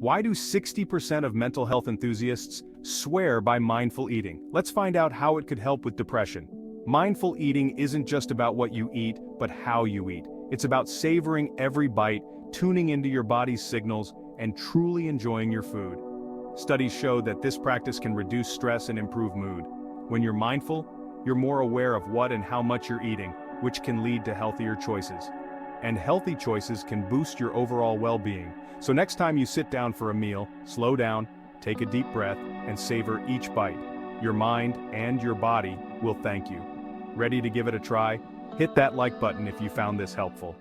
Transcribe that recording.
Why do 60% of mental health enthusiasts swear by mindful eating? Let's find out how it could help with depression. Mindful eating isn't just about what you eat, but how you eat. It's about savoring every bite, tuning into your body's signals, and truly enjoying your food. Studies show that this practice can reduce stress and improve mood. When you're mindful, you're more aware of what and how much you're eating, which can lead to healthier choices. And healthy choices can boost your overall well-being. So next time you sit down for a meal, slow down, take a deep breath, and savor each bite. Your mind and your body will thank you. Ready to give it a try? Hit that like button if you found this helpful.